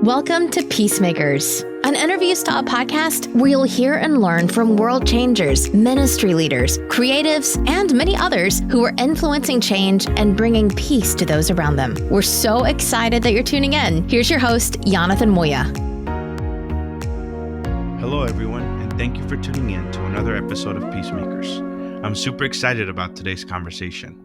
Welcome to Peacemakers, an interview-style podcast where you'll hear and learn from world changers, ministry leaders, creatives, and many others who are influencing change and bringing peace to those around them. We're so excited that you're tuning in. Here's your host, Yonathan Moya. Hello, everyone, and thank you for tuning in to another episode of Peacemakers. I'm super excited about today's conversation.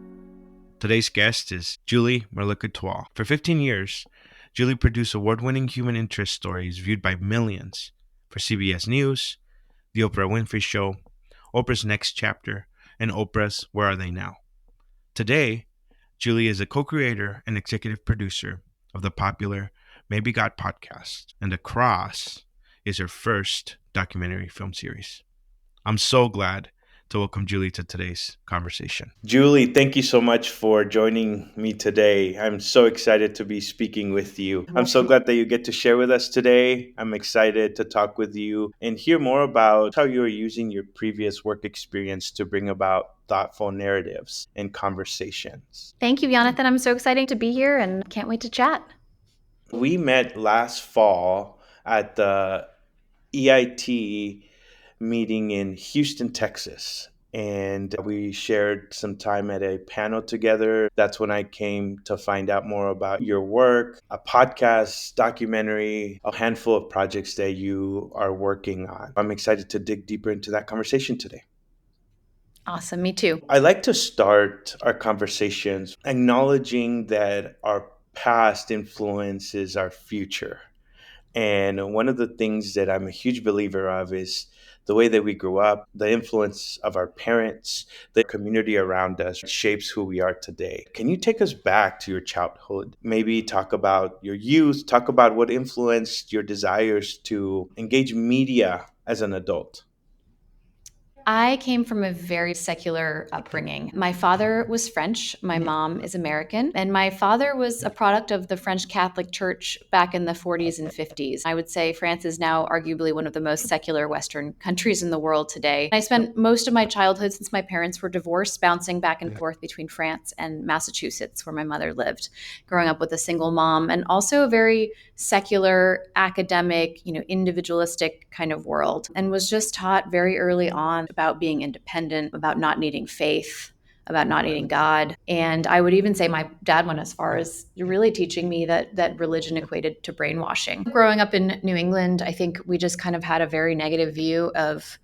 Today's guest is Julie Mirlicourtois. For 15 years, Julie produced award-winning human interest stories viewed by millions for CBS News, The Oprah Winfrey Show, Oprah's Next Chapter, and Oprah's Where Are They Now? Today, Julie is a co-creator and executive producer of the popular Maybe God podcast, and The Cross is her first documentary film series. I'm so glad to welcome Julie to today's conversation. Julie, thank you so much for joining me today. I'm so excited to be speaking with you. I'm so glad that you get to share with us today. I'm excited to talk with you and hear more about how you're using your previous work experience to bring about thoughtful narratives and conversations. Thank you, Yonathan. I'm so excited to be here and can't wait to chat. We met last fall at the EIT meeting in Houston, Texas. And we shared some time at a panel together. That's when I came to find out more about your work, a podcast, documentary, a handful of projects that you are working on. I'm excited to dig deeper into that conversation today. Awesome. Me too. I like to start our conversations acknowledging that our past influences our future. And one of the things that I'm a huge believer of is the way that we grew up, the influence of our parents, the community around us shapes who we are today. Can you take us back to your childhood? Maybe talk about your youth, talk about what influenced your desires to engage media as an adult. I came from a very secular upbringing. My father was French, my mom is American, and my father was a product of the French Catholic Church back in the 40s and 50s. I would say France is now arguably one of the most secular Western countries in the world today. I spent most of my childhood, since my parents were divorced, bouncing back and forth between France and Massachusetts, where my mother lived, growing up with a single mom, and also a very secular, academic, individualistic kind of world, and was just taught very early on about being independent, about not needing faith, about not needing God. And I would even say my dad went as far as really teaching me that religion equated to brainwashing. Growing up in New England, I think we just kind of had a very negative view of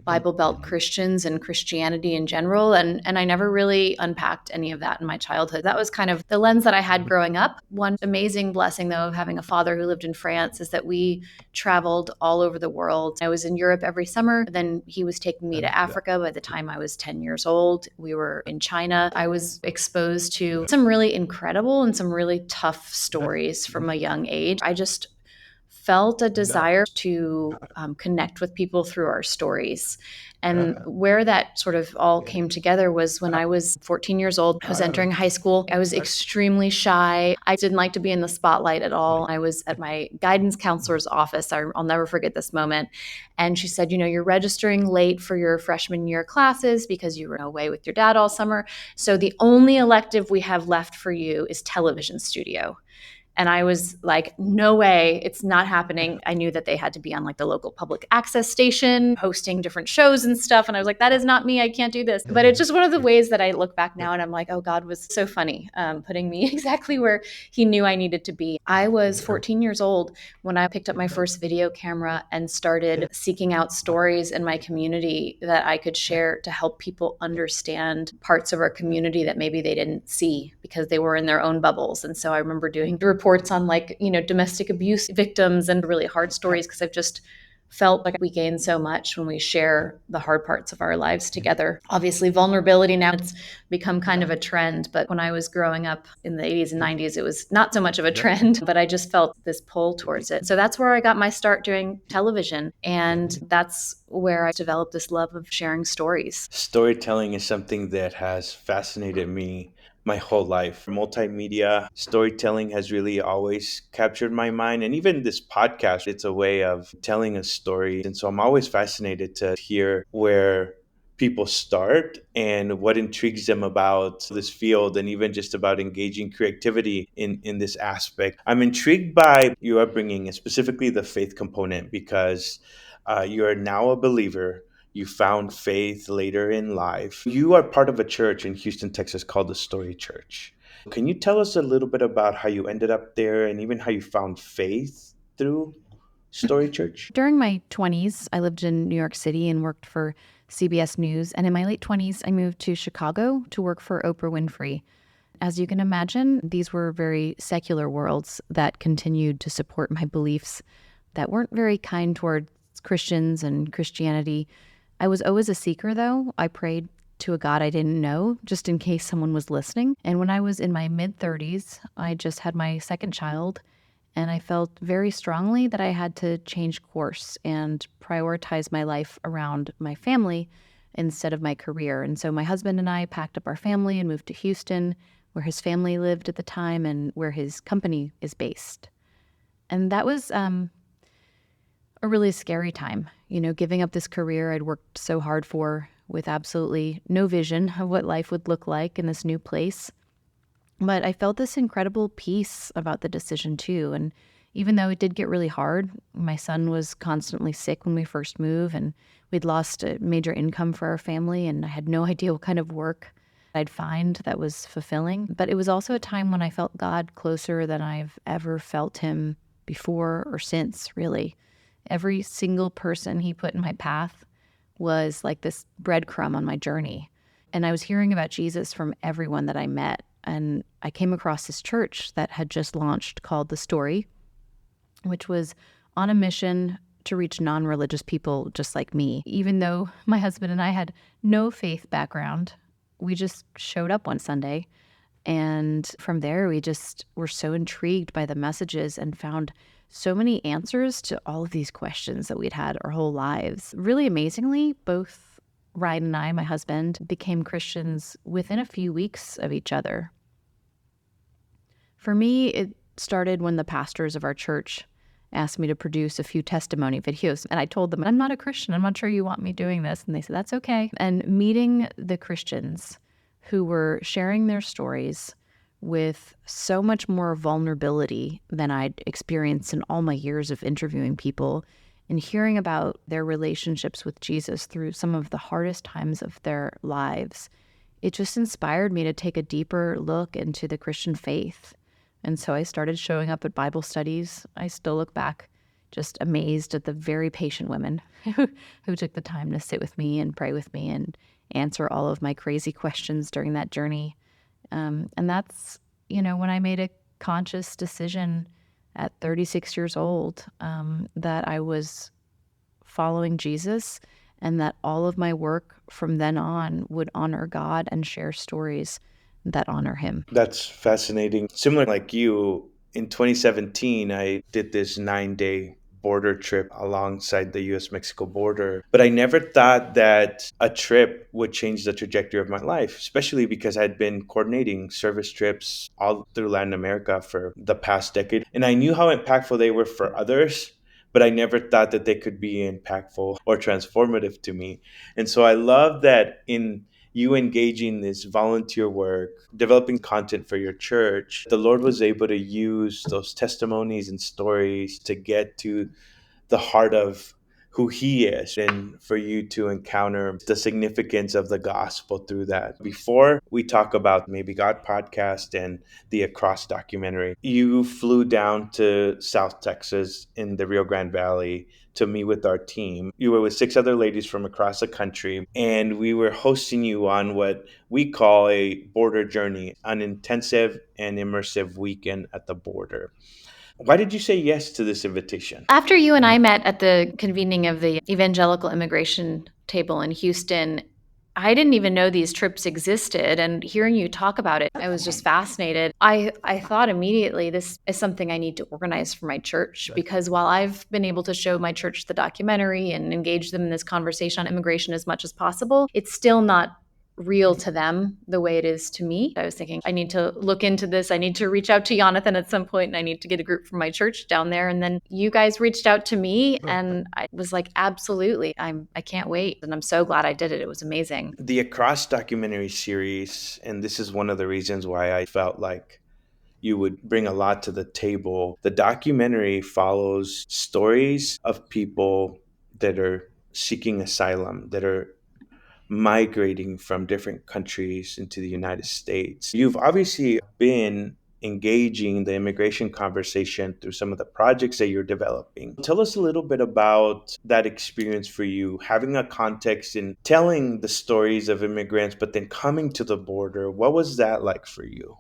Bible Belt Christians and Christianity in general. And I never really unpacked any of that in my childhood. That was kind of the lens that I had growing up. One amazing blessing, though, of having a father who lived in France is that we traveled all over the world. I was in Europe every summer. Then he was taking me to Africa. By the time I was 10 years old, we were in China. I was exposed to some really incredible and some really tough stories from a young age. I just felt a desire to connect with people through our stories. And where that sort of all came together was when I was 14 years old. I was entering high school. I was extremely shy. I didn't like to be in the spotlight at all. I was at my guidance counselor's office. I'll never forget this moment. And she said, you're registering late for your freshman year classes because you were away with your dad all summer. So the only elective we have left for you is television studio. And I was like, no way, it's not happening. I knew that they had to be on like the local public access station, hosting different shows and stuff. And I was like, that is not me. I can't do this. But it's just one of the ways that I look back now and I'm like, oh, God was so funny, putting me exactly where he knew I needed to be. I was 14 years old when I picked up my first video camera and started seeking out stories in my community that I could share to help people understand parts of our community that maybe they didn't see because they were in their own bubbles. And so I remember doing reports on domestic abuse victims and really hard stories because I've just felt like we gain so much when we share the hard parts of our lives together. Obviously, vulnerability now it's become kind of a trend, but when I was growing up in the 80s and 90s, it was not so much of a trend, but I just felt this pull towards it. So that's where I got my start doing television, and that's where I developed this love of sharing stories. Storytelling is something that has fascinated me my whole life. Multimedia storytelling has really always captured my mind. And even this podcast, it's a way of telling a story. And so I'm always fascinated to hear where people start and what intrigues them about this field, and even just about engaging creativity in this aspect. I'm intrigued by your upbringing and specifically the faith component because you are now a believer. You found faith later in life. You are part of a church in Houston, Texas called the Story Church. Can you tell us a little bit about how you ended up there and even how you found faith through Story Church? During my 20s, I lived in New York City and worked for CBS News. And in my late 20s, I moved to Chicago to work for Oprah Winfrey. As you can imagine, these were very secular worlds that continued to support my beliefs that weren't very kind towards Christians and Christianity. I was always a seeker, though. I prayed to a God I didn't know, just in case someone was listening. And when I was in my mid 30s, I just had my second child. And I felt very strongly that I had to change course and prioritize my life around my family instead of my career. And so my husband and I packed up our family and moved to Houston, where his family lived at the time and where his company is based. And that was a really scary time, giving up this career I'd worked so hard for with absolutely no vision of what life would look like in this new place. But I felt this incredible peace about the decision too. And even though it did get really hard, my son was constantly sick when we first moved, and we'd lost a major income for our family, and I had no idea what kind of work I'd find that was fulfilling. But it was also a time when I felt God closer than I've ever felt him before or since, really. Every single person he put in my path was like this breadcrumb on my journey. And I was hearing about Jesus from everyone that I met. And I came across this church that had just launched called The Story, which was on a mission to reach non-religious people just like me. Even though my husband and I had no faith background, we just showed up one Sunday. And from there, we just were so intrigued by the messages and found so many answers to all of these questions that we'd had our whole lives. Really amazingly, both Ryan and I, my husband, became Christians within a few weeks of each other. For me, it started when the pastors of our church asked me to produce a few testimony videos. And I told them, I'm not a Christian. I'm not sure you want me doing this. And they said, that's okay. And meeting the Christians who were sharing their stories with so much more vulnerability than I'd experienced in all my years of interviewing people, and hearing about their relationships with Jesus through some of the hardest times of their lives, it just inspired me to take a deeper look into the Christian faith. And so I started showing up at Bible studies. I still look back just amazed at the very patient women who took the time to sit with me and pray with me and answer all of my crazy questions during that journey. And that's, when I made a conscious decision at 36 years old, that I was following Jesus and that all of my work from then on would honor God and share stories that honor him. That's fascinating. Similar like you, in 2017, I did this 9-day border trip alongside the US Mexico border. But I never thought that a trip would change the trajectory of my life, especially because I'd been coordinating service trips all through Latin America for the past decade. And I knew how impactful they were for others, but I never thought that they could be impactful or transformative to me. And so I love that in you engaging this volunteer work, developing content for your church, the Lord was able to use those testimonies and stories to get to the heart of who he is and for you to encounter the significance of the gospel through that. Before we talk about Maybe God podcast and the Across documentary, you flew down to South Texas in the Rio Grande Valley to meet with our team. You were with 6 other ladies from across the country, and we were hosting you on what we call a border journey, an intensive and immersive weekend at the border. Why did you say yes to this invitation? After you and I met at the convening of the evangelical immigration table in Houston, I didn't even know these trips existed. And hearing you talk about it, I was just fascinated. I thought immediately, this is something I need to organize for my church, because while I've been able to show my church the documentary and engage them in this conversation on immigration as much as possible, it's still not real to them the way it is to me. I was thinking, I need to look into this. I need to reach out to Yonathan at some point, and I need to get a group from my church down there. And then you guys reached out to me, and I was like, absolutely, I can't wait. And I'm so glad I did it. It was amazing. The Across documentary series, and this is one of the reasons why I felt like you would bring a lot to the table. The documentary follows stories of people that are seeking asylum, that are migrating from different countries into the United States. You've obviously been engaging the immigration conversation through some of the projects that you're developing. Tell us a little bit about that experience for you, having a context in telling the stories of immigrants, but then coming to the border. What was that like for you?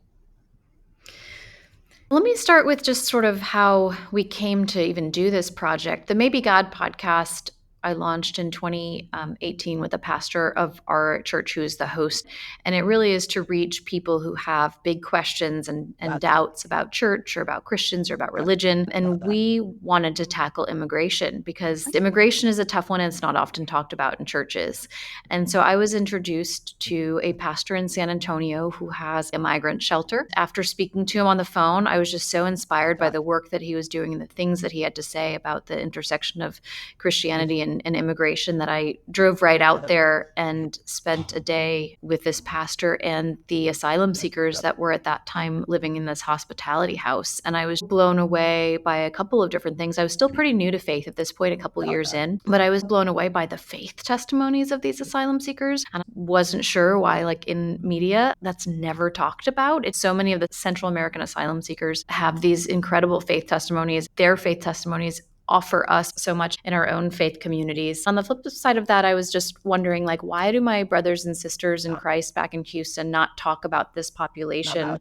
Let me start with just sort of how we came to even do this project. The Maybe God podcast I launched in 2018 with a pastor of our church who is the host. And it really is to reach people who have big questions and doubts about church or about Christians or about religion. And we wanted to tackle immigration because immigration is a tough one and it's not often talked about in churches. And so I was introduced to a pastor in San Antonio who has a migrant shelter. After speaking to him on the phone, I was just so inspired by the work that he was doing and the things that he had to say about the intersection of Christianity and immigration that I drove right out there and spent a day with this pastor and the asylum seekers that were at that time living in this hospitality house. And I was blown away by a couple of different things. I was still pretty new to faith at this point, a couple years in, but I was blown away by the faith testimonies of these asylum seekers. And I wasn't sure why, like in media, that's never talked about. It's so many of the Central American asylum seekers have these incredible faith testimonies. Their faith testimonies offer us so much in our own faith communities. On the flip side of that, I was just wondering, like, why do my brothers and sisters in Christ back in Houston not talk about this population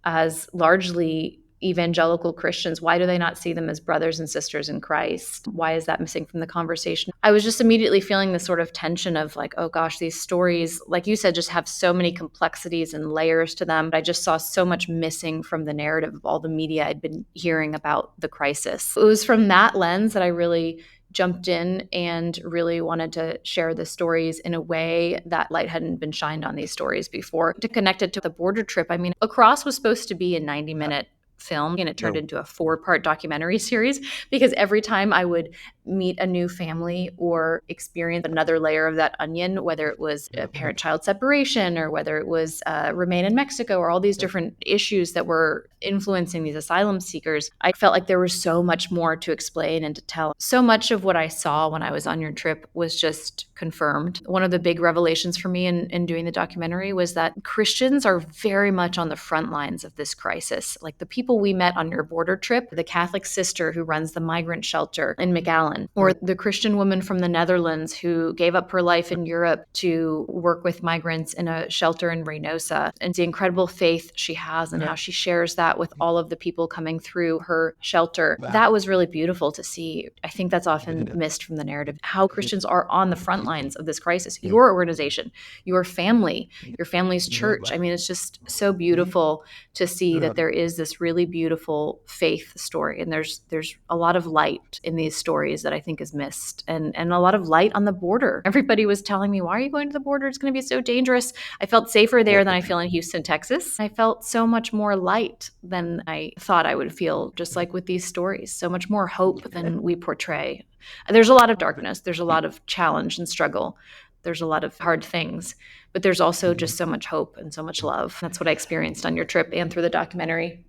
as largely evangelical Christians? Why do they not see them as brothers and sisters in Christ? Why is that missing from the conversation? I was just immediately feeling this sort of tension of like, oh gosh, these stories, like you said, just have so many complexities and layers to them. I just saw so much missing from the narrative of all the media I'd been hearing about the crisis. It was from that lens that I really jumped in and really wanted to share the stories in a way that light hadn't been shined on these stories before. To connect it to the border trip, I mean, Across was supposed to be a 90-minute film and it turned into a 4-part documentary series because every time I would meet a new family or experience another layer of that onion, whether it was a parent-child separation or whether it was remain in Mexico or all these different issues that were influencing these asylum seekers, I felt like there was so much more to explain and to tell. So much of what I saw when I was on your trip was just confirmed. One of the big revelations for me in doing the documentary was that Christians are very much on the front lines of this crisis. Like the people we met on your border trip, the Catholic sister who runs the migrant shelter in McAllen, or the Christian woman from the Netherlands who gave up her life in Europe to work with migrants in a shelter in Reynosa, and the incredible faith she has and how she shares that with all of the people coming through her shelter. That was really beautiful to see. I think that's often missed from the narrative, how Christians are on the front lines of this crisis. Your organization, your family, your family's church. I mean, it's just so beautiful to see that there is this really beautiful faith story. And there's a lot of light in these stories that I think is missed, and a lot of light on the border. Everybody was telling me, why are you going to the border? It's going to be so dangerous. I felt safer there than I feel in Houston, Texas. I felt so much more light than I thought I would feel, just like with these stories, so much more hope than we portray. There's a lot of darkness. There's a lot of challenge and struggle. There's a lot of hard things, but there's also just so much hope and so much love. That's what I experienced on your trip and through the documentary.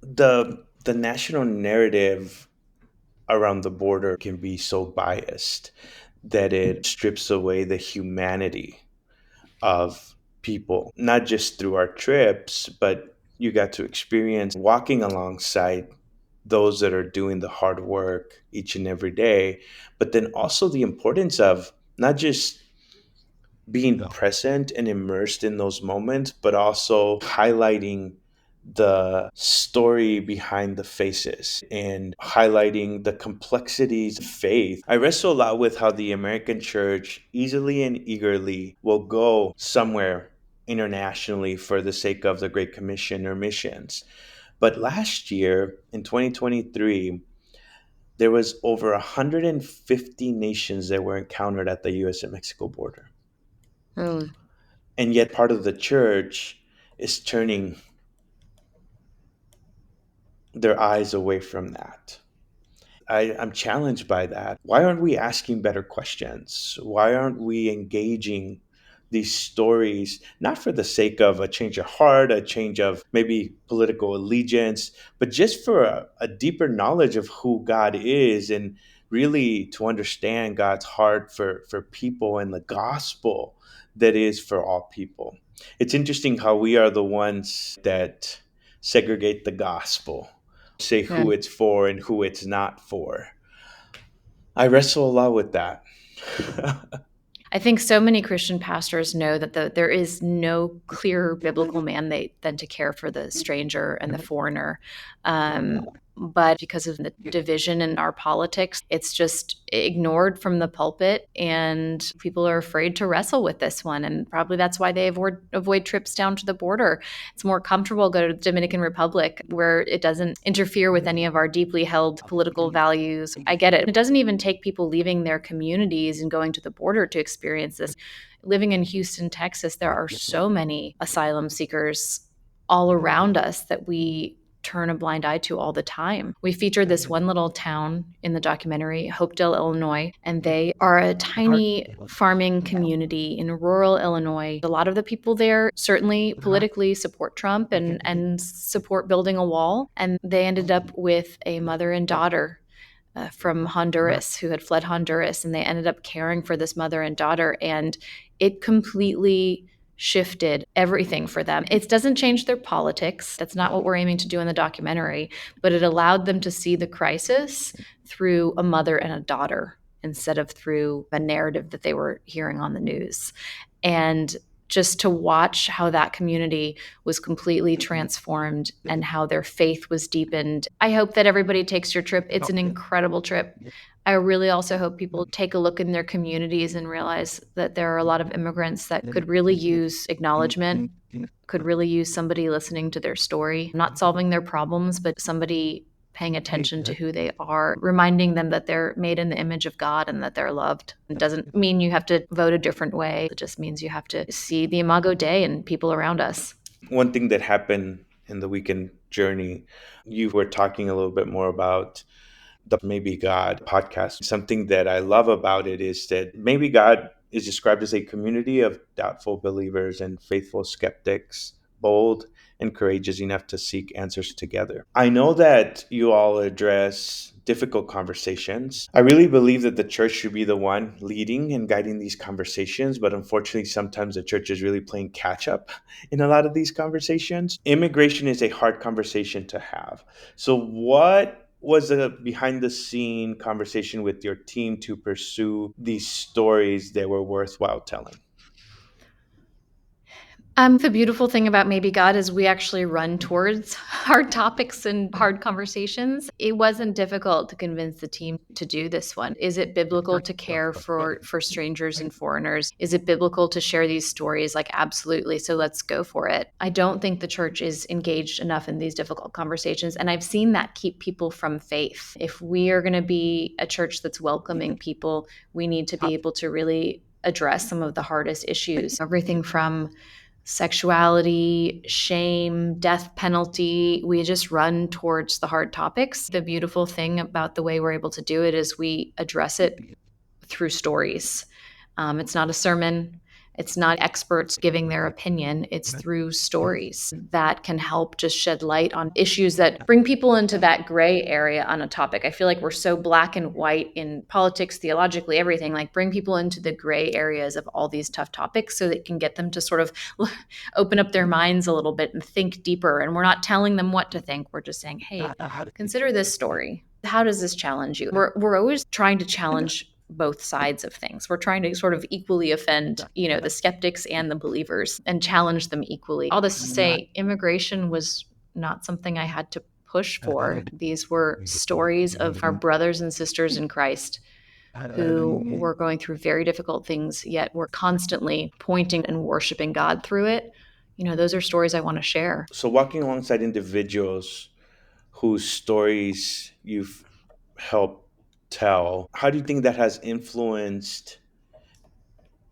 The national narrative around the border can be so biased that it strips away the humanity of people, not just through our trips, but you got to experience walking alongside those that are doing the hard work each and every day, but then also the importance of not just being present and immersed in those moments, but also highlighting the story behind the faces and highlighting the complexities of faith. I wrestle a lot with how the American church easily and eagerly will go somewhere internationally for the sake of the Great Commission or missions. But last year in 2023, there was over 150 nations that were encountered at the US and Mexico border. Mm. And yet part of the church is turning their eyes away from that. I'm challenged by that. Why aren't we asking better questions? Why aren't we engaging these stories, not for the sake of a change of heart, a change of maybe political allegiance, but just for a deeper knowledge of who God is and really to understand God's heart for people and the gospel that is for all people? It's interesting how we are the ones that segregate the gospel, say who it's for and who it's not for. I wrestle a lot with that. I think so many Christian pastors know that there is no clearer biblical mandate than to care for the stranger and the foreigner. But because of the division in our politics, it's just ignored from the pulpit, and people are afraid to wrestle with this one. And probably that's why they avoid trips down to the border. It's more comfortable to go to the Dominican Republic where it doesn't interfere with any of our deeply held political values. I get it. It doesn't even take people leaving their communities and going to the border to experience this. Living in Houston, Texas, there are so many asylum seekers all around us that we turn a blind eye to all the time. We featured this one little town in the documentary, Hopedale, Illinois, and they are a tiny farming community in rural Illinois. A lot of the people there certainly politically support Trump and support building a wall. And they ended up with a mother and daughter from Honduras who had fled Honduras, and they ended up caring for this mother and daughter, and it completely shifted everything for them. It doesn't change their politics. That's not what we're aiming to do in the documentary, but it allowed them to see the crisis through a mother and a daughter instead of through a narrative that they were hearing on the news. And just to watch how that community was completely transformed and how their faith was deepened. I hope that everybody takes your trip. It's an incredible trip. I really also hope people take a look in their communities and realize that there are a lot of immigrants that could really use acknowledgement, could really use somebody listening to their story, not solving their problems, but somebody paying attention to who they are, reminding them that they're made in the image of God and that they're loved. It doesn't mean you have to vote a different way. It just means you have to see the Imago Dei and people around us. One thing that happened in the weekend journey, you were talking a little bit more about the Maybe God podcast. Something that I love about it is that Maybe God is described as a community of doubtful believers and faithful skeptics, bold and courageous enough to seek answers together. I know that you all address difficult conversations. I really believe that the church should be the one leading and guiding these conversations, but unfortunately, sometimes the church is really playing catch up in a lot of these conversations. Immigration is a hard conversation to have. So, what was a behind the scene conversation with your team to pursue these stories that were worthwhile telling? The beautiful thing about Maybe God is we actually run towards hard topics and hard conversations. It wasn't difficult to convince the team to do this one. Is it biblical to care for strangers and foreigners? Is it biblical to share these stories? Like, absolutely. So let's go for it. I don't think the church is engaged enough in these difficult conversations, and I've seen that keep people from faith. If we are going to be a church that's welcoming people, we need to be able to really address some of the hardest issues. Everything from sexuality, shame, death penalty. We just run towards the hard topics. The beautiful thing about the way we're able to do it is we address it through stories. It's not a sermon. It's not experts giving their opinion. It's through stories that can help just shed light on issues that bring people into that gray area on a topic. I feel like we're so black and white in politics, theologically, everything. Like, bring people into the gray areas of all these tough topics so that it can get them to sort of open up their minds a little bit and think deeper. And we're not telling them what to think. We're just saying, hey, consider this story. How does this challenge you? We're always trying to challenge both sides of things. We're trying to sort of equally offend, the skeptics and the believers and challenge them equally. All this to say, immigration was not something I had to push for. These were stories of our brothers and sisters in Christ who were going through very difficult things, yet were constantly pointing and worshiping God through it. Those are stories I want to share. So, walking alongside individuals whose stories you've helped tell, how do you think that has influenced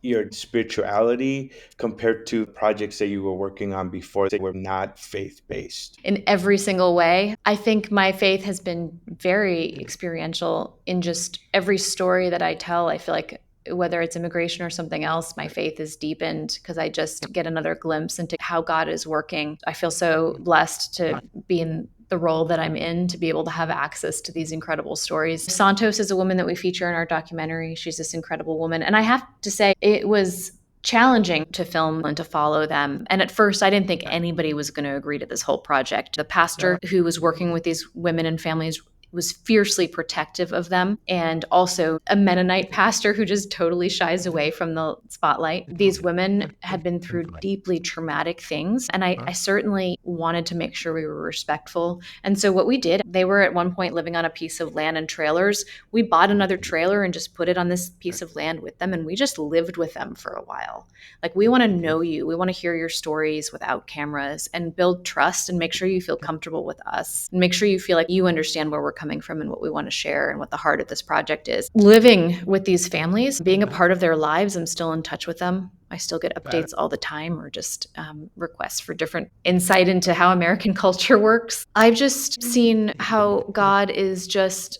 your spirituality compared to projects that you were working on before that were not faith based? In every single way. I think my faith has been very experiential in just every story that I tell. I feel like whether it's immigration or something else, my faith is deepened because I just get another glimpse into how God is working. I feel so blessed to be in the role that I'm in, to be able to have access to these incredible stories. Santos is a woman that we feature in our documentary. She's this incredible woman. And I have to say, it was challenging to film and to follow them. And at first, I didn't think anybody was going to agree to this whole project. The pastor who was working with these women and families was fiercely protective of them, and also a Mennonite pastor who just totally shies away from the spotlight. These women had been through deeply traumatic things, and I certainly wanted to make sure we were respectful. And so what we did, they were at one point living on a piece of land and trailers. We bought another trailer and just put it on this piece of land with them, and we just lived with them for a while. Like, we want to know you. We want to hear your stories without cameras and build trust and make sure you feel comfortable with us and make sure you feel like you understand where we're coming from and what we want to share and what the heart of this project is. Living with these families, being a part of their lives, I'm still in touch with them. I still get updates all the time, or just requests for different insight into how American culture works. I've just seen how God is just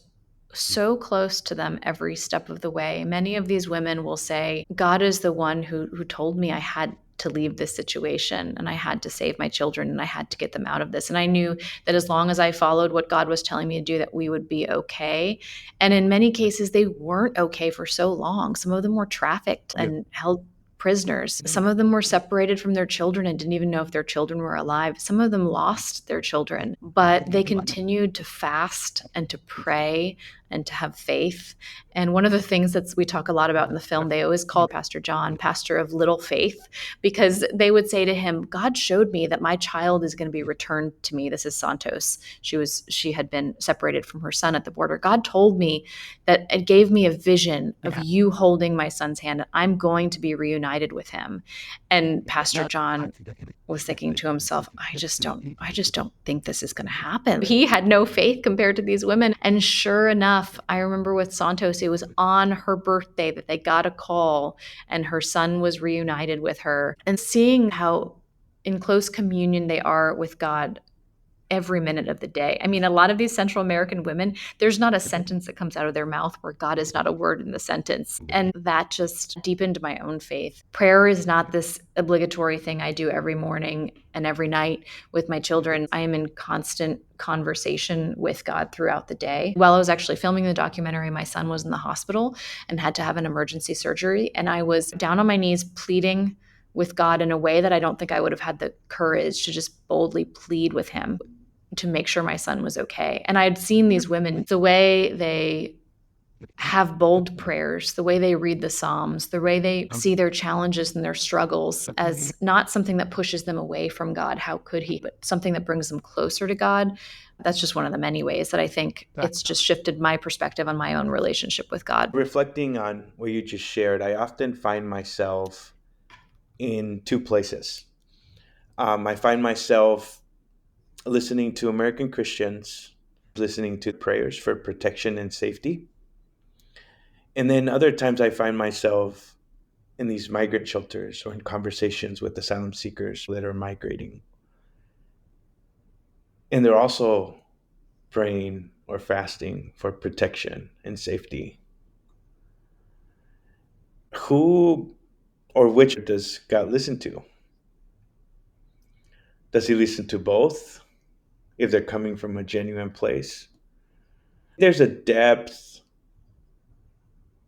so close to them every step of the way. Many of these women will say, God is the one who told me I had to leave this situation and I had to save my children and I had to get them out of this. And I knew that as long as I followed what God was telling me to do, that we would be okay. And in many cases, they weren't okay for so long. Some of them were trafficked and held prisoners. Some of them were separated from their children and didn't even know if their children were alive. Some of them lost their children, but they continued to fast and to pray and to have faith. And one of the things that we talk a lot about in the film, they always call Pastor John pastor of little faith, because they would say to him, God showed me that my child is going to be returned to me. This is Santos. She had been separated from her son at the border. God told me that it gave me a vision of you holding my son's hand, and I'm going to be reunited with him. And Pastor John was thinking to himself, I just don't think this is going to happen. He had no faith compared to these women. And sure enough, I remember with Santos, it was on her birthday that they got a call and her son was reunited with her. And seeing how in close communion they are with God every minute of the day. I mean, a lot of these Central American women, there's not a sentence that comes out of their mouth where God is not a word in the sentence. And that just deepened my own faith. Prayer is not this obligatory thing I do every morning and every night with my children. I am in constant conversation with God throughout the day. While I was actually filming the documentary, my son was in the hospital and had to have an emergency surgery. And I was down on my knees pleading with God in a way that I don't think I would have had the courage to just boldly plead with him to make sure my son was okay. And I had seen these women, the way they have bold prayers, the way they read the Psalms, the way they see their challenges and their struggles as not something that pushes them away from God. How could he? But something that brings them closer to God. That's just one of the many ways that I think it's just shifted my perspective on my own relationship with God. Reflecting on what you just shared, I often find myself in two places. I find myself listening to American Christians, listening to prayers for protection and safety. And then other times I find myself in these migrant shelters or in conversations with asylum seekers that are migrating. And they're also praying or fasting for protection and safety. Who or which does God listen to? Does he listen to both if they're coming from a genuine place? There's a depth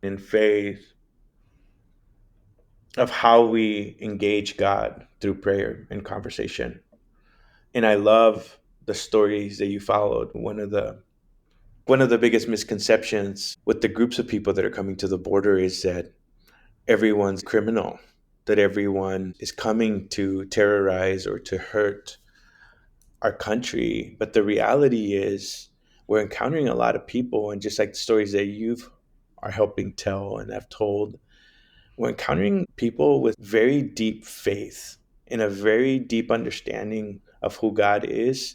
in faith of how we engage God through prayer and conversation. And I love the stories that you followed. One of the biggest misconceptions with the groups of people that are coming to the border is that everyone's criminal, that everyone is coming to terrorize or to hurt our country. But the reality is we're encountering a lot of people, and just like the stories that you are helping tell and have told, we're encountering people with very deep faith and a very deep understanding of who God is.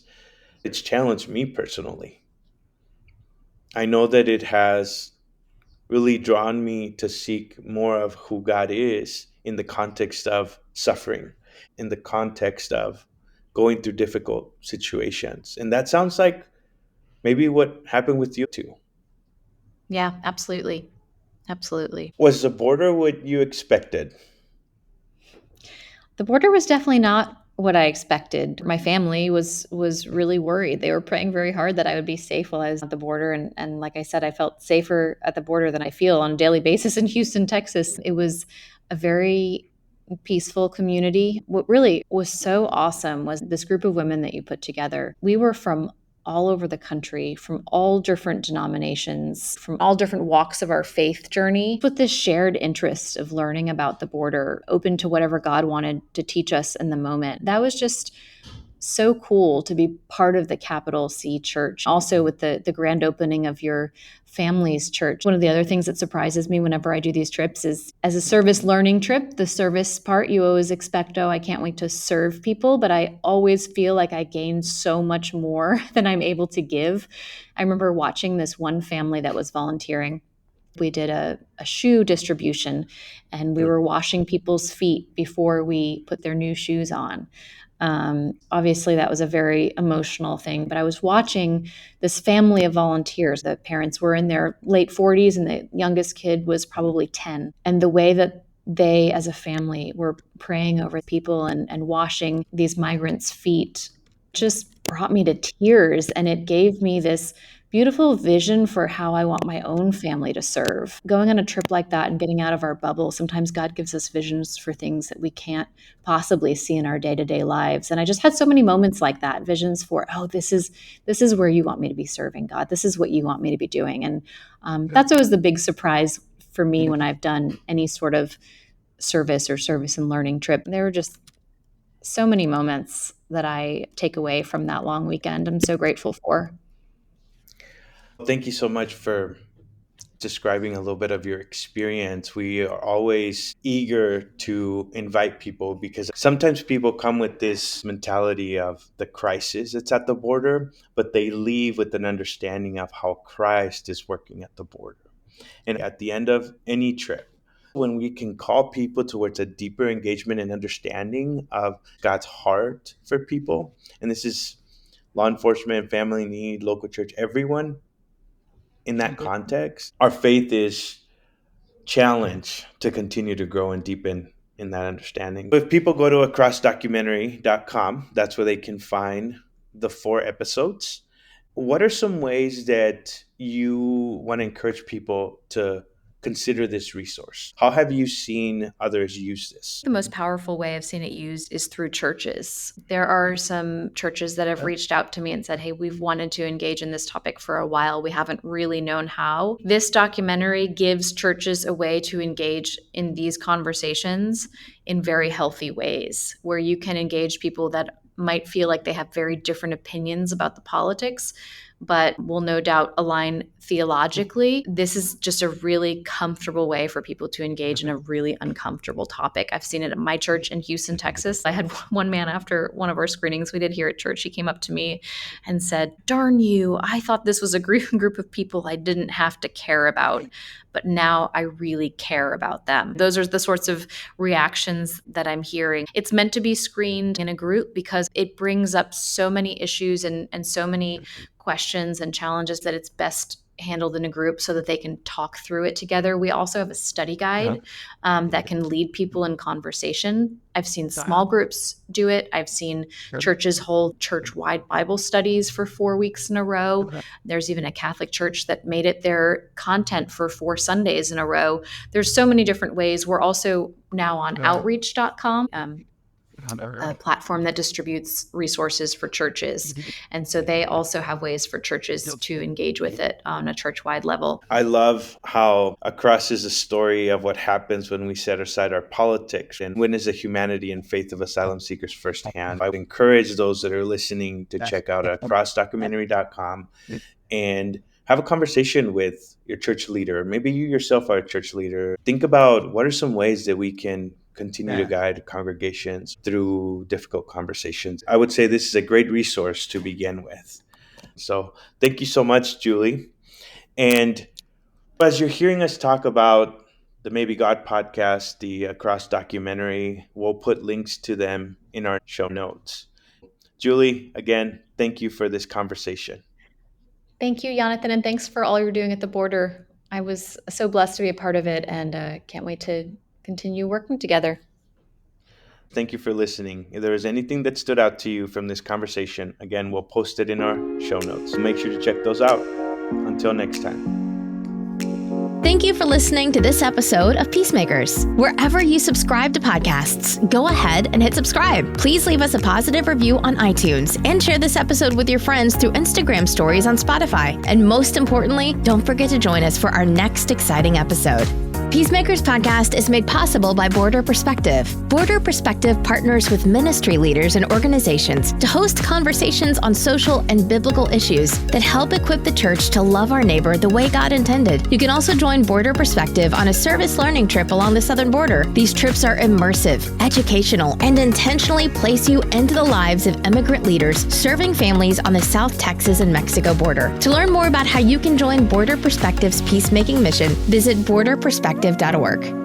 It's challenged me personally. I know that it has really drawn me to seek more of who God is in the context of suffering, in the context of going through difficult situations. And that sounds like maybe what happened with you too. Yeah, absolutely. Absolutely. Was the border what you expected? The border was definitely not what I expected. My family was really worried. They were praying very hard that I would be safe while I was at the border, and like I said, I felt safer at the border than I feel on a daily basis in Houston, Texas. It was a very peaceful community. What really was so awesome was this group of women that you put together. We were from all over the country, from all different denominations, from all different walks of our faith journey, with this shared interest of learning about the border, open to whatever God wanted to teach us in the moment. That was just so cool to be part of the Capital C Church. Also, with the grand opening of your family's church. One of the other things that surprises me whenever I do these trips is, as a service learning trip, the service part, you always expect, oh, I can't wait to serve people, but I always feel like I gain so much more than I'm able to give. I remember watching this one family that was volunteering. We did a shoe distribution, and we were washing people's feet before we put their new shoes on. Obviously, that was a very emotional thing, but I was watching this family of volunteers. The parents were in their late 40s, and the youngest kid was probably 10. And the way that they, as a family, were praying over people and washing these migrants' feet just brought me to tears. And it gave me this beautiful vision for how I want my own family to serve. Going on a trip like that and getting out of our bubble, sometimes God gives us visions for things that we can't possibly see in our day-to-day lives. And I just had so many moments like that, visions for, oh, this is where you want me to be serving, God. This is what you want me to be doing. And that's always the big surprise for me when I've done any sort of service or service and learning trip. There were just so many moments that I take away from that long weekend. I'm so grateful for. Thank you so much for describing a little bit of your experience. We are always eager to invite people because sometimes people come with this mentality of the crisis that's at the border, but they leave with an understanding of how Christ is working at the border. And at the end of any trip, when we can call people towards a deeper engagement and understanding of God's heart for people, and this is law enforcement, family need, local church, everyone in that context, our faith is challenged to continue to grow and deepen in that understanding. If people go to acrossdocumentary.com, that's where they can find the 4 episodes. What are some ways that you want to encourage people to consider this resource? How have you seen others use this? The most powerful way I've seen it used is through churches. There are some churches that have reached out to me and said, hey, we've wanted to engage in this topic for a while. We haven't really known how. This documentary gives churches a way to engage in these conversations in very healthy ways, where you can engage people that might feel like they have very different opinions about the politics, but will no doubt align theologically. This is just a really comfortable way for people to engage in a really uncomfortable topic. I've seen it at my church in Houston, Texas. I had one man after one of our screenings we did here at church. He came up to me and said, darn you, I thought this was a group of people I didn't have to care about, but now I really care about them. Those are the sorts of reactions that I'm hearing. It's meant to be screened in a group because it brings up so many issues and so many questions and challenges that it's best handled in a group so that they can talk through it together. We also have a study guide that can lead people in conversation. I've seen small groups do it. I've seen churches hold church-wide Bible studies for 4 weeks in a row. There's even a Catholic church that made it their content for 4 Sundays in a row. There's so many different ways. We're also now on outreach.com. A platform that distributes resources for churches. And so they also have ways for churches to engage with it on a church-wide level. I love how Across is a story of what happens when we set aside our politics and witness the humanity and faith of asylum seekers firsthand. I would encourage those that are listening to check out acrossdocumentary.com and have a conversation with your church leader. Maybe you yourself are a church leader. Think about what are some ways that we can continue to guide congregations through difficult conversations. I would say this is a great resource to begin with. So thank you so much, Julie. And As you're hearing us talk about the Maybe God podcast, the Cross documentary, we'll put links to them in our show notes. Julie, again, thank you for this conversation. Thank you, Yonathan, and thanks for all you're doing at the border. I was so blessed to be a part of it and can't wait to continue working together. Thank you for listening. If there is anything that stood out to you from this conversation, again, we'll post it in our show notes. So make sure to check those out. Until next time. Thank you for listening to this episode of Peacemakers. Wherever you subscribe to podcasts, go ahead and hit subscribe. Please leave us a positive review on iTunes and share this episode with your friends through Instagram stories on Spotify. And most importantly, don't forget to join us for our next exciting episode. Peacemakers podcast is made possible by Border Perspective. Border Perspective partners with ministry leaders and organizations to host conversations on social and biblical issues that help equip the church to love our neighbor the way God intended. You can also join Border Perspective on a service learning trip along the southern border. These trips are immersive, educational, and intentionally place you into the lives of immigrant leaders serving families on the South Texas and Mexico border. To learn more about how you can join Border Perspective's peacemaking mission, visit borderperspective.org.